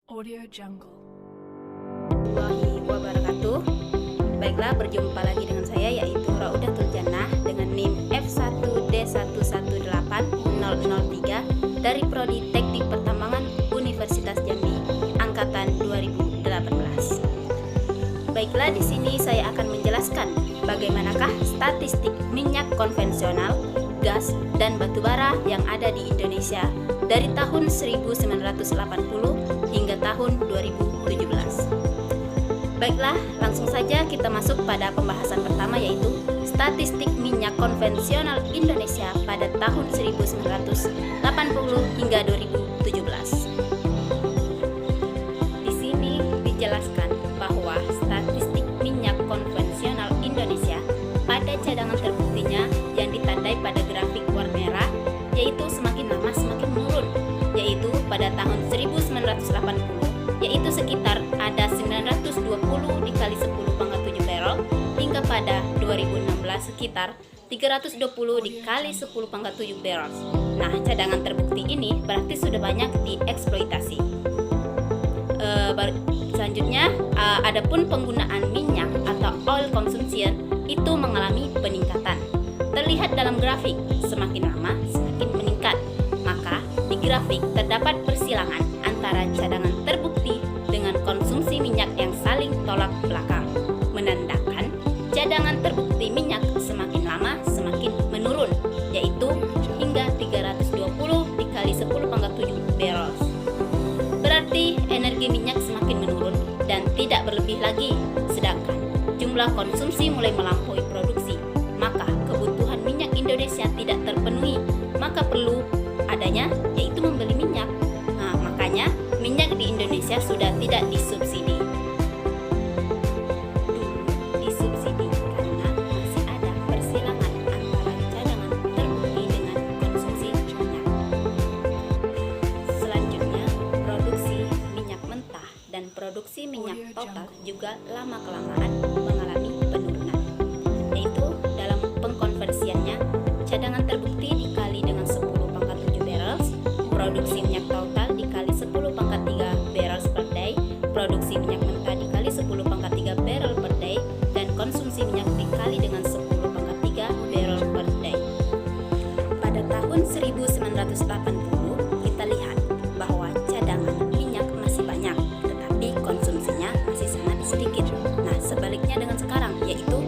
Audio Jungle. Warahmatullahi wabarakatuh. Baiklah, berjumpa lagi dengan saya yaitu Raudatul Jannah dengan NIM F1D118003 dari Prodi Teknik Pertambangan Universitas Jambi angkatan 2018. Baiklah, di sini saya akan menjelaskan bagaimanakah statistik minyak konvensional, gas, dan batubara yang ada di Indonesia dari tahun 1980 hingga tahun 2017. Baiklah, langsung saja kita masuk pada pembahasan pertama yaitu statistik minyak konvensional Indonesia pada tahun 1980 hingga 2017. Di sini dijelaskan bahwa statistik minyak konvensional Indonesia pada cadangan terbuktinya yang ditandai pada grafik warna merah yaitu semakin lama semakin menurun, yaitu pada tahun 1980 yaitu sekitar ada 920 dikali 10 pangkat 7 barrel hingga pada 2016 sekitar 320 dikali 10 pangkat 7 barrel. Nah, cadangan terbukti ini berarti sudah banyak dieksploitasi. Selanjutnya, adapun penggunaan minyak atau oil consumption itu mengalami peningkatan. Terlihat dalam grafik, semakin lama semakin meningkat. Maka di grafik terdapat persilangan antara cadangan terbukti dengan konsumsi minyak yang saling tolak belakang, menandakan cadangan terbukti minyak semakin lama semakin menurun, yaitu hingga 320 dikali 10 pangkat 7 barrel. Berarti energi minyak semakin menurun dan tidak berlebih lagi, sedangkan jumlah konsumsi mulai melampaui produksi. Maka kebutuhan minyak Indonesia tidak terpenuhi, maka perlu adanya yaitu membeli minyak. Nah, makanya minyak di Indonesia sudah tidak disubsidi. Dulu disubsidi karena masih ada persilangan antara cadangan terbukti dengan konsumsi minyak. Selanjutnya, produksi minyak mentah dan produksi minyak total juga lama-kelamaan mengalami penurunan, yaitu dalam pengkonversiannya cadangan terbukti dikali dengan 10 pangkat 7 barrels, produksi minyak total dikali 10 pangkat 3 barrels per day, produksi minyak mentah dikali 10 pangkat 3 barrel per day, dan konsumsi minyak dikali dengan 10 pangkat 3 barrel per day. Pada tahun 1980 kita lihat bahwa cadangan minyak masih banyak, tetapi konsumsinya masih sangat sedikit. Nah, sebaliknya dengan sekarang, yaitu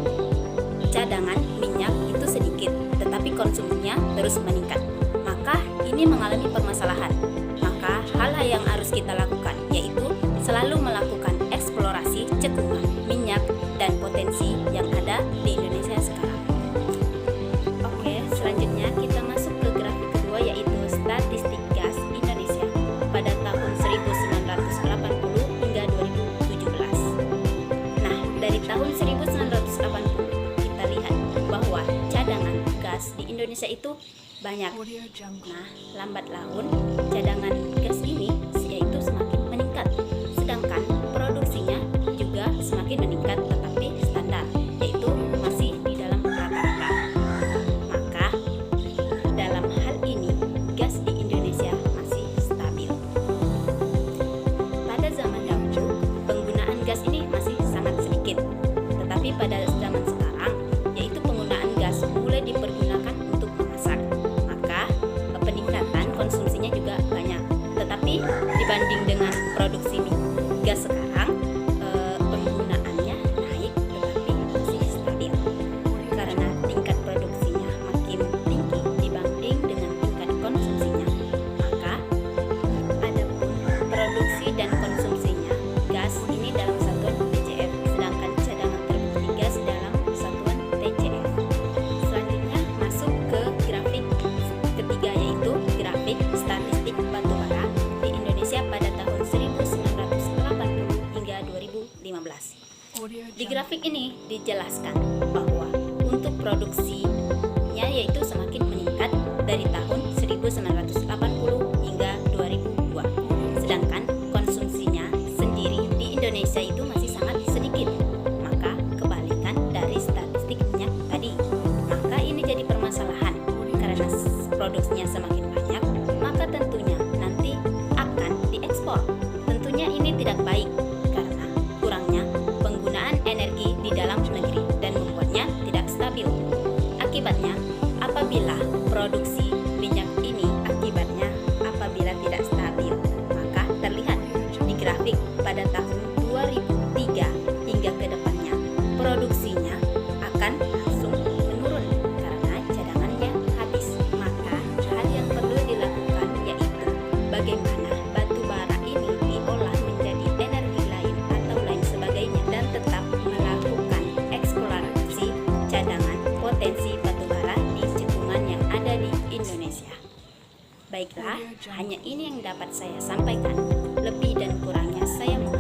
cadangan minyak itu sedikit, tetapi konsumsinya terus meningkat. Maka ini mengalami permasalahan. Maka hal yang harus kita lakukan yaitu selalu melakukan eksplorasi cekungan minyak dan potensi yang ada di Indonesia sekarang. Oke, selanjutnya kita masuk ke grafik kedua yaitu statistik gas Indonesia pada tahun 1980 hingga 2017. Nah, dari tahun 1980 kita lihat bahwa cadangan gas di Indonesia itu banyak. Audio Jungle. Nah, lambat laun cadangan gas ini yaitu semakin meningkat, sedangkan produksinya juga semakin meningkat tetapi standar, yaitu masih di dalam rata-rata. Maka dalam hal ini gas di Indonesia masih stabil. Pada zaman dahulu penggunaan gas ini masih sangat sedikit, tetapi pada zaman sekarang yaitu penggunaan gas mulai dipergunakan untuk memasak. Maka peningkatan konsumsinya juga banyak. Tetapi dibanding dengan produksi gas sekarang, penggunaannya naik tetapi masih stabil. Karena tingkat produksinya makin tinggi dibanding dengan tingkat konsumsinya. Maka adapun produksi dan konsumsinya gas ini dalam satuan TCF, sedangkan cadangan terbukti gas dalam satuan TCF. Selanjutnya masuk ke grafik ketiga yaitu grafik statistik batubara di Indonesia pada tahun 1980 hingga 2015. Audio Di Jungle. grafik ini dijelaskan bahwa untuk produksinya yaitu semakin meningkat dari tahun 1980 hingga 2002. Sedangkan konsumsinya sendiri di Indonesia itu masih sangat sedikit. Maka kebalikan dari statistik minyak tadi. Maka ini jadi permasalahan karena produksinya semakin banyak, maka tentunya nanti akan diekspor. Tentunya tidak baik karena kurangnya penggunaan energi di dalam negeri dan membuatnya tidak stabil. Akibatnya, apabila produksi minyak ini apabila tidak stabil, maka terlihat di grafik pada tahun 2003 hingga ke depannya produksinya akan langsung menurun karena cadangannya habis. Maka hal yang perlu dilakukan yaitu bagaimana batu bara ini diolah menjadi energi lain atau lain sebagainya dan tetap melakukan eksplorasi cadangan potensi batu bara di cekungan yang ada di Indonesia. Baiklah, hanya ini yang dapat saya sampaikan. Lebih dan kurangnya saya mohon